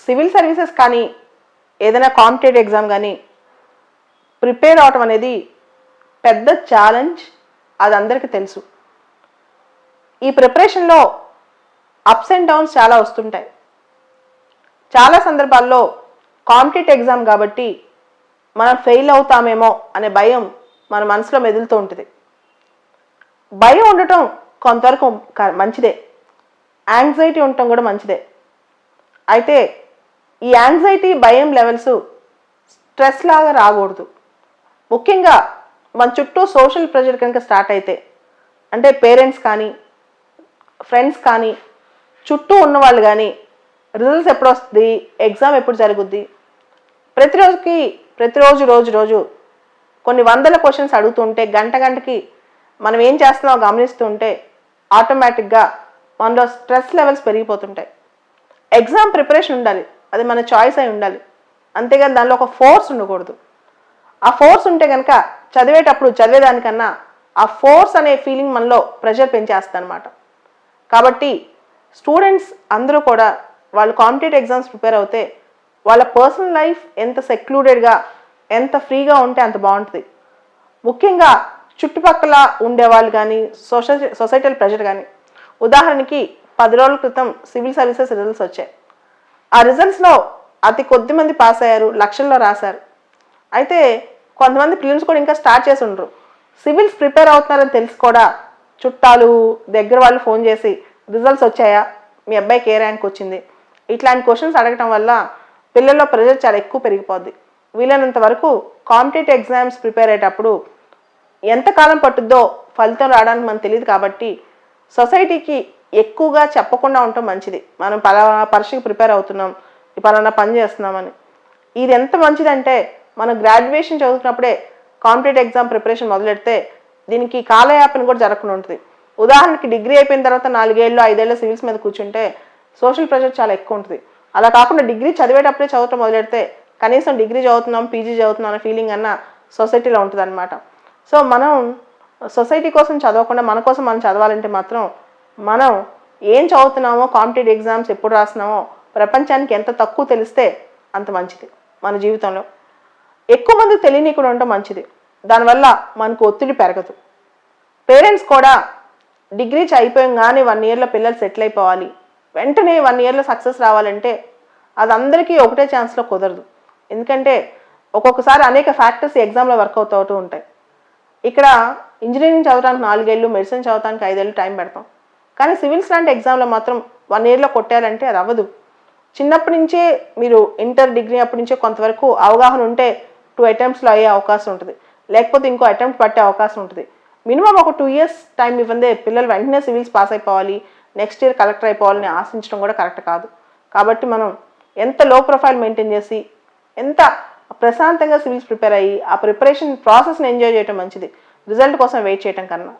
Civil services కానీ ఏదైనా competitive exam కానీ ప్రిపేర్ అవటం అనేది పెద్ద ఛాలెంజ్, అది అందరికీ తెలుసు. ఈ ప్రిపరేషన్లో అప్స్ అండ్ డౌన్స్ చాలా వస్తుంటాయి. చాలా సందర్భాల్లో కాంపిటేటివ్ ఎగ్జామ్ కాబట్టి మనం ఫెయిల్ అవుతామేమో అనే భయం మన మనసులో మెదులుతూ ఉంటుంది. భయం ఉండటం కొంతవరకు మంచిదే, యాంగ్జైటీ ఉండటం కూడా మంచిదే. అయితే ఈ యాంగ్జైటీ భయం లెవెల్స్ స్ట్రెస్ లాగా రాకూడదు. ముఖ్యంగా మన చుట్టూ సోషల్ ప్రెషర్ కనుక స్టార్ట్ అయితే, అంటే పేరెంట్స్ కానీ ఫ్రెండ్స్ కానీ చుట్టూ ఉన్నవాళ్ళు కానీ రిజల్ట్స్ ఎప్పుడు వస్తుంది, ఎగ్జామ్ ఎప్పుడు జరుగుద్ది, ప్రతిరోజు కొన్ని వందల క్వశ్చన్స్ అడుగుతుంటే గంటకి మనం ఏం చేస్తున్నామో గమనిస్తూ ఉంటే ఆటోమేటిక్గా మనలో స్ట్రెస్ లెవెల్స్ పెరిగిపోతుంటాయి. ఎగ్జామ్ ప్రిపరేషన్ ఉండాలి, అది మన చాయిస్ అయి ఉండాలి, అంతేగాని దానిలో ఒక ఫోర్స్ ఉండకూడదు. ఆ ఫోర్స్ ఉంటే కనుక చదివేటప్పుడు చదివేదానికన్నా ఆ ఫోర్స్ అనే ఫీలింగ్ మనలో ప్రెషర్ పెంచేస్తుంది అనమాట. కాబట్టి స్టూడెంట్స్ అందరూ కూడా వాళ్ళు కాంపిటేటివ్ ఎగ్జామ్స్ ప్రిపేర్ అవుతే వాళ్ళ పర్సనల్ లైఫ్ ఎంత సెక్లూడెడ్గా ఎంత ఫ్రీగా ఉంటే అంత బాగుంటుంది. ముఖ్యంగా చుట్టుపక్కల ఉండేవాళ్ళు కానీ సొసైటల్ ప్రెషర్ కానీ, ఉదాహరణకి 10 రోజుల క్రితం సివిల్ సర్వీసెస్ రిజల్ట్స్ వచ్చాయి. ఆ రిజల్ట్స్లో అతి కొద్ది మంది పాస్ అయ్యారు, లక్షల్లో రాశారు. అయితే కొంతమంది ప్రిలిమ్స్ కూడా ఇంకా స్టార్ట్ చేసి ఉండరు. సివిల్స్ ప్రిపేర్ అవుతున్నారని తెలిసి కూడా చుట్టాలు దగ్గర వాళ్ళు ఫోన్ చేసి రిజల్ట్స్ వచ్చాయా, మీ అబ్బాయికి ఏ ర్యాంక్ వచ్చింది, ఇట్లాంటి క్వశ్చన్స్ అడగటం వల్ల పిల్లల్లో ప్రెషర్ చాలా ఎక్కువ పెరిగిపోద్ది. వీలైనంత వరకు కాంపిటేటివ్ ఎగ్జామ్స్ ప్రిపేర్ అయ్యేటప్పుడు ఎంతకాలం పట్టుద్దో ఫలితం రావడానికి మనకు తెలియదు. కాబట్టి సొసైటీకి ఎక్కువగా చెప్పకుండా ఉండటం మంచిది. మనం పలానా పరీక్షకి ప్రిపేర్ అవుతున్నాం, పలానా పని చేస్తున్నామని. ఇది ఎంత మంచిదంటే మనం గ్రాడ్యుయేషన్ చదువుతున్నప్పుడే కాంపిటేటివ్ ఎగ్జామ్ ప్రిపరేషన్ మొదలెడితే దీనికి కాలయాపన కూడా జరగకుండా ఉంటుంది. ఉదాహరణకి డిగ్రీ అయిపోయిన తర్వాత 4 ఏళ్ళు 5 ఏళ్ళు సివిల్స్ మీద కూర్చుంటే సోషల్ ప్రెషర్ చాలా ఎక్కువ ఉంటుంది. అలా కాకుండా డిగ్రీ చదివేటప్పుడే చదవటం మొదలెడితే కనీసం డిగ్రీ చదువుతున్నాం, పీజీ చదువుతున్నాం అనే ఫీలింగ్ అన్న సొసైటీలో ఉంటుంది అనమాట. సో మనం సొసైటీ కోసం చదవకుండా మన కోసం మనం చదవాలంటే మాత్రం మనం ఏం చదువుతున్నామో, కాంపిటేటివ్ ఎగ్జామ్స్ ఎప్పుడు రాస్తున్నామో ప్రపంచానికి ఎంత తక్కువ తెలిస్తే అంత మంచిది. మన జీవితంలో ఎక్కువ మంది తెలియనీయకుండా ఉండటం మంచిది. దానివల్ల మనకు ఒత్తిడి పెరగదు. పేరెంట్స్ కూడా డిగ్రీ అయిపోయంగానే 1 ఇయర్లో పిల్లలు సెటిల్ అయిపోవాలి, వెంటనే 1 ఇయర్లో సక్సెస్ రావాలంటే అది అందరికీ ఒకటే ఛాన్స్లో కుదరదు. ఎందుకంటే ఒక్కొక్కసారి అనేక ఫ్యాక్టర్స్ ఎగ్జామ్లో వర్కౌట్ అవుతూ ఉంటాయి. ఇక్కడ ఇంజనీరింగ్ చదవడానికి 4 ఏళ్ళు, మెడిసిన్ చదవడానికి 5 ఏళ్ళు టైం పెడతాం. కానీ సివిల్స్ లాంటి ఎగ్జామ్లో మాత్రం 1 ఇయర్లో కొట్టారంటే అది అవ్వదు. చిన్నప్పటి నుంచే మీరు ఇంటర్, డిగ్రీ అప్పటి నుంచే కొంతవరకు అవగాహన ఉంటే 2 అటెంప్ట్స్లో అయ్యే అవకాశం ఉంటుంది, లేకపోతే ఇంకో అటెంప్ట్ పట్టే అవకాశం ఉంటుంది. మినిమం ఒక 2 ఇయర్స్ టైం ఇవ్వందే పిల్లలు వెంటనే సివిల్స్ పాస్ అయిపోవాలి, నెక్స్ట్ ఇయర్ కలెక్టర్ అయిపోవాలని ఆశించడం కూడా కరెక్ట్ కాదు. కాబట్టి మనం ఎంత లో ప్రొఫైల్ మెయింటైన్ చేసి ఎంత ప్రశాంతంగా సివిల్స్ ప్రిపేర్ అయ్యి ఆ ప్రిపరేషన్ ప్రాసెస్ని ఎంజాయ్ చేయడం మంచిది, రిజల్ట్ కోసం వెయిట్ చేయడం కన్నా.